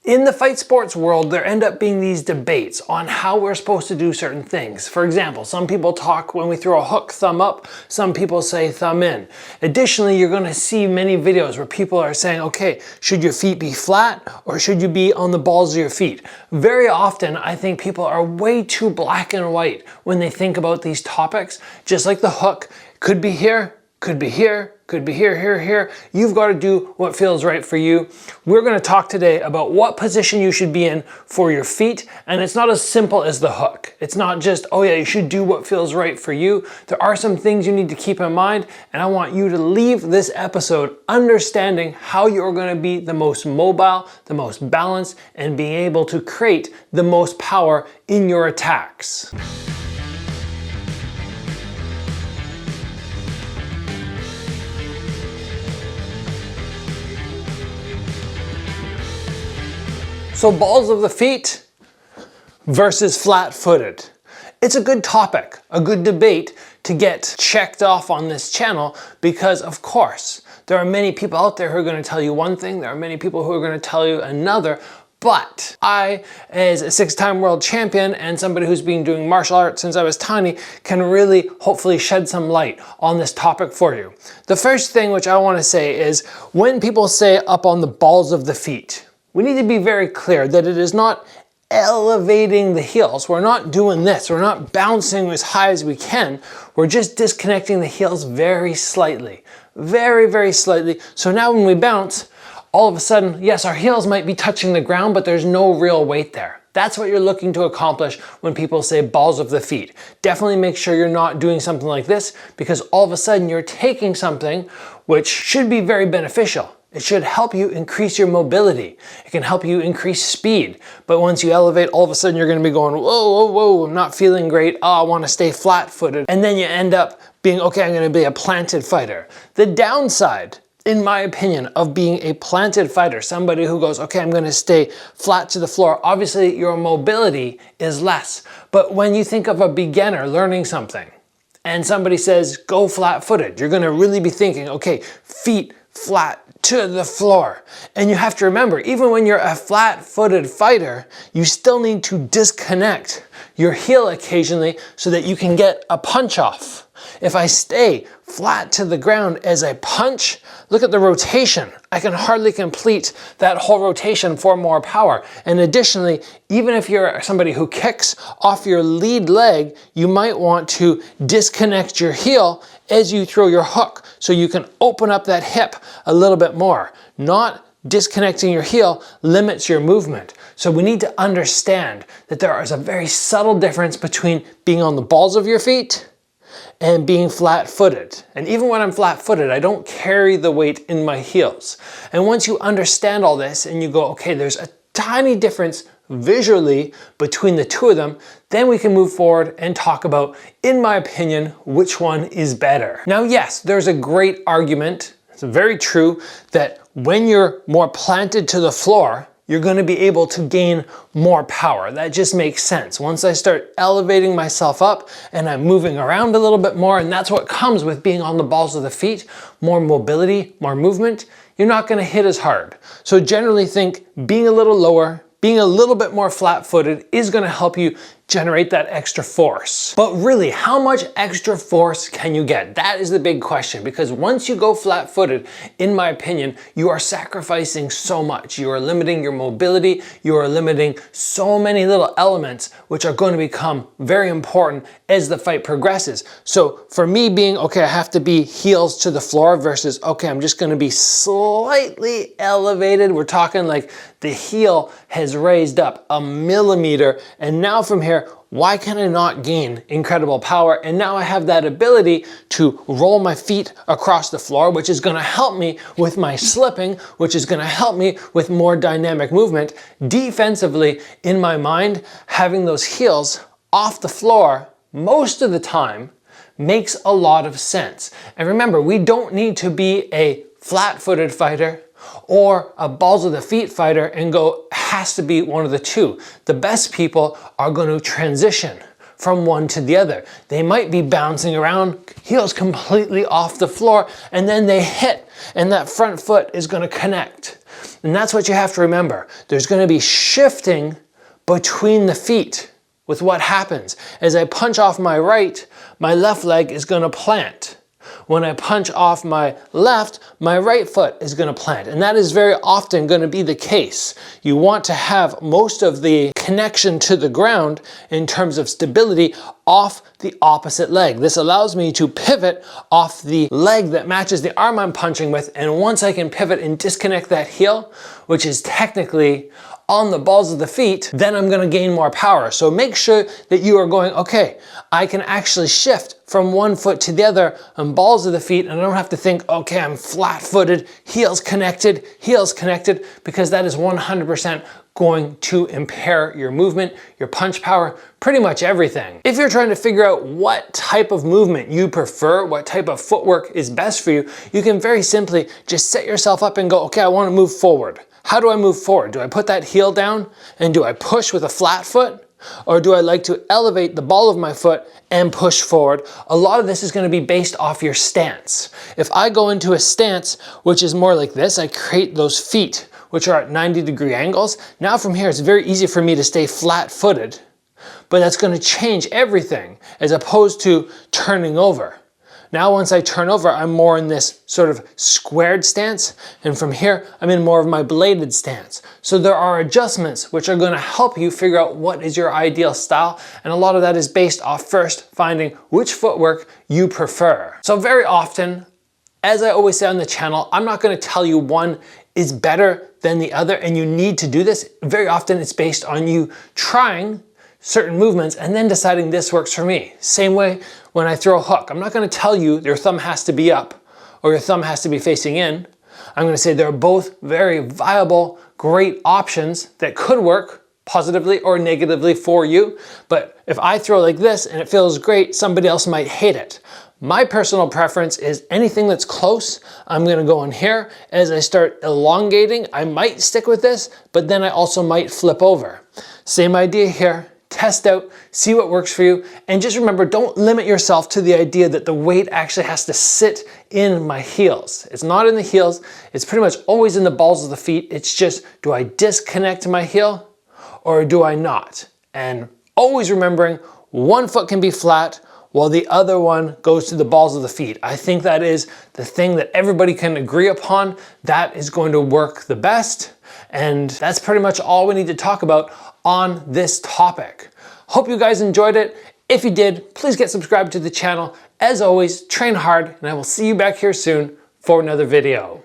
In the fight sports world, there end up being these debates on how we're supposed to do certain things. For example, some people talk when we throw a hook, thumb up, some people say thumb in. Additionally, you're gonna see many videos where people are saying, okay, should your feet be flat or should you be on the balls of your feet? Very often, I think people are way too black and white when they think about these topics. Just like the hook, could be here, could be here, could be here, here, here. You've got to do what feels right for you. We're going to talk today about what position you should be in for your feet. And it's not as simple as the hook. It's not just, oh yeah, you should do what feels right for you. There are some things you need to keep in mind. And I want you to leave this episode understanding how you're going to be the most mobile, the most balanced, and being able to create the most power in your attacks. So balls of the feet versus flat-footed. It's a good topic, a good debate to get checked off on this channel because, of course, there are many people out there who are going to tell you one thing, there are many people who are going to tell you another, but I, as a 6-time world champion and somebody who's been doing martial arts since I was tiny, can really hopefully shed some light on this topic for you. The first thing which I want to say is when people say up on the balls of the feet, we need to be very clear that it is not elevating the heels. We're not doing this. We're not bouncing as high as we can. We're just disconnecting the heels very slightly. Very, very slightly. So now when we bounce, all of a sudden, yes, our heels might be touching the ground, but there's no real weight there. That's what you're looking to accomplish when people say balls of the feet. Definitely make sure you're not doing something like this because all of a sudden you're taking something which should be very beneficial. It should help you increase your mobility. It can help you increase speed. But once you elevate, all of a sudden you're gonna be going, whoa, whoa, whoa, I'm not feeling great. Oh, I wanna stay flat-footed. And then you end up being, okay, I'm gonna be a planted fighter. The downside, in my opinion, of being a planted fighter, somebody who goes, okay, I'm gonna stay flat to the floor, obviously your mobility is less. But when you think of a beginner learning something and somebody says, go flat-footed, you're gonna really be thinking, okay, feet flat to the floor. And you have to remember, even when you're a flat-footed fighter, you still need to disconnect your heel occasionally so that you can get a punch off. If I stay flat to the ground as I punch, look at the rotation. I can hardly complete that whole rotation for more power. And additionally, even if you're somebody who kicks off your lead leg, you might want to disconnect your heel as you throw your hook so you can open up that hip a little bit more. Not disconnecting your heel limits your movement. So we need to understand that there is a very subtle difference between being on the balls of your feet and being flat-footed. And even when I'm flat-footed, I don't carry the weight in my heels. And once you understand all this and you go, okay, there's a tiny difference visually between the two of them, then we can move forward and talk about, in my opinion, which one is better. Now, yes, there's a great argument, it's very true, that when you're more planted to the floor, you're going to be able to gain more power. That just makes sense. Once I start elevating myself up and I'm moving around a little bit more, and that's what comes with being on the balls of the feet, more mobility, more movement, you're not going to hit as hard. So generally think being a little lower, being a little bit more flat-footed is going to help you generate that extra force. But really, how much extra force can you get? That is the big question, because once you go flat-footed, in my opinion, you are sacrificing so much. You are limiting your mobility, you are limiting so many little elements which are going to become very important as the fight progresses. So for me being, okay, I have to be heels to the floor versus, okay, I'm just going to be slightly elevated. We're talking like the heel has raised up a millimeter, and now from here, why can I not gain incredible power? And now I have that ability to roll my feet across the floor, which is going to help me with my slipping, which is going to help me with more dynamic movement. Defensively, in my mind, having those heels off the floor most of the time makes a lot of sense. And remember, we don't need to be a flat-footed fighter or a balls of the feet fighter and go, has to be one of the two. The best people are going to transition from one to the other. They might be bouncing around, heels completely off the floor, and then they hit, and that front foot is going to connect. And that's what you have to remember. There's going to be shifting between the feet with what happens. As I punch off my right, my left leg is going to plant. When I punch off my left, my right foot is going to plant. And that is very often going to be the case. You want to have most of the connection to the ground in terms of stability off the opposite leg. This allows me to pivot off the leg that matches the arm I'm punching with. And once I can pivot and disconnect that heel, which is technically on the balls of the feet, then I'm gonna gain more power. So make sure that you are going, okay, I can actually shift from one foot to the other on balls of the feet, and I don't have to think, okay, I'm flat-footed, heels connected, because that is 100% going to impair your movement, your punch power, pretty much everything. If you're trying to figure out what type of movement you prefer, what type of footwork is best for you, you can very simply just set yourself up and go, okay, I wanna move forward. How do I move forward? Do I put that heel down and do I push with a flat foot? Or do I like to elevate the ball of my foot and push forward? A lot of this is going to be based off your stance. If I go into a stance which is more like this, I create those feet which are at 90-degree angles. Now from here it's very easy for me to stay flat-footed, but that's going to change everything as opposed to turning over. Now once I turn over, I'm more in this sort of squared stance, and from here, I'm in more of my bladed stance. So there are adjustments which are gonna help you figure out what is your ideal style, and a lot of that is based off first finding which footwork you prefer. So very often, as I always say on the channel, I'm not gonna tell you one is better than the other, and you need to do this. Very often it's based on you trying certain movements and then deciding this works for me. Same way when I throw a hook. I'm not gonna tell you your thumb has to be up or your thumb has to be facing in. I'm gonna say they're both very viable, great options that could work positively or negatively for you. But if I throw like this and it feels great, somebody else might hate it. My personal preference is anything that's close, I'm gonna go in here. As I start elongating, I might stick with this, but then I also might flip over. Same idea here. Test out, see what works for you, and just remember, don't limit yourself to the idea that the weight actually has to sit in my heels. It's not in the heels, it's pretty much always in the balls of the feet. It's just, do I disconnect my heel or do I not? And always remembering, one foot can be flat while the other one goes to the balls of the feet. I think that is the thing that everybody can agree upon. That is going to work the best. And that's pretty much all we need to talk about on this topic. Hope you guys enjoyed it. If you did, please get subscribed to the channel. As always, train hard, and I will see you back here soon for another video.